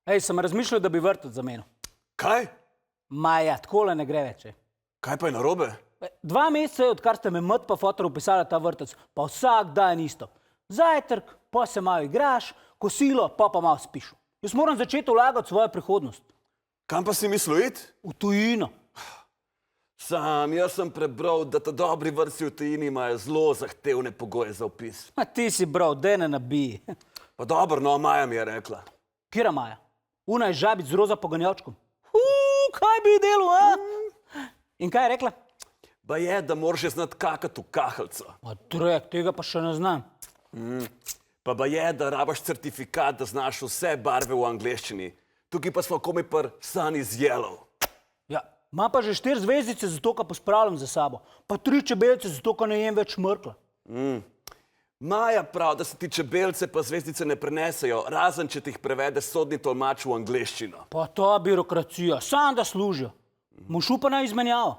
Ej, sem razmišljal, da bi vrtec zamenil. Kaj? Maja, takole ne gre več. Kaj pa je narobe? 2 meseca je, odkar ste me mat pa fotor upisali ta vrtec, pa vsak dan isto. Zajtrk, pa se malo igraš, kosilo, pa malo spiš. Jaz moram začeti vlagati v svojo prihodnost. Kam pa si mislil iti? V tujino. Jaz sem prebral, da ta dobri vrtci v tujini imajo zelo zahtevne pogoje za vpis. A ti si bral, daj ne nabiji. Pa dobro, no, Maja mi je rekla. Kira Maja? Una je žabic z roza poganjačkom. Kaj bi delal, a? In kaj je rekla? Ba je, da moraš znati kakati v kahljico. Pa drek, tega pa še ne znam. Pa je, da rabaš certifikat, da znaš vse barve v angleščini. Tukaj pa smo komaj Sun is yellow. Ja, ima pa že 4 zvezdice, zato ka pospravljam za sabo. Pa 3 čebelce, zato ka ne jem več mrkla. Maja prav, da se ti čebelce pa zvezdice ne prenesejo, razen če ti jih prevede sodni tolmač v angleščino. Pa ta birokracija, sam da služijo. Moš upa na izmenjavo.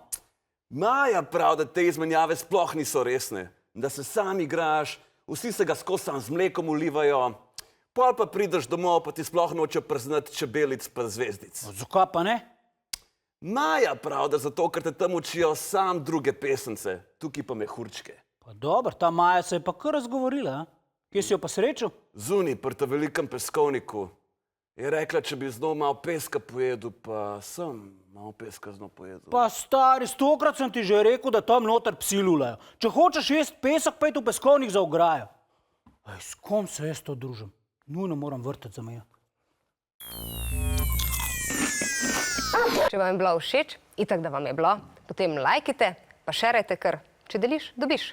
Maja prav, da te izmenjave sploh niso resne. Da se sam igraš, vsi se ga skozi sam z mlekom ulivajo, pol pa prideš domov, pa ti sploh noče priznati čebelic pa zvezdic. Zakaj pa ne? Maja prav, da zato, ker te tam učijo sam druge pesence, tukaj pa mehurčke. Pa dobro, ta Maja se je pa kar razgovorila, a? Kje si jo pa srečal? Zunaj, pri ta velikem peskovniku. Je rekla, če bi znov malo peska pojedel, pa sem malo peska znov pojedel. Pa stari, 100-krat sem ti že rekel, da tam noter psi lulajo. Če hočeš jesti pesek, pa je v peskovnik za ograjo. Ej, s kom se jaz to družim? Nujno moram vrtec zamenjati. Če vam je bila všeč, itak da vam je bila, potem lajkite, pa šerajte, ker če deliš, dobiš.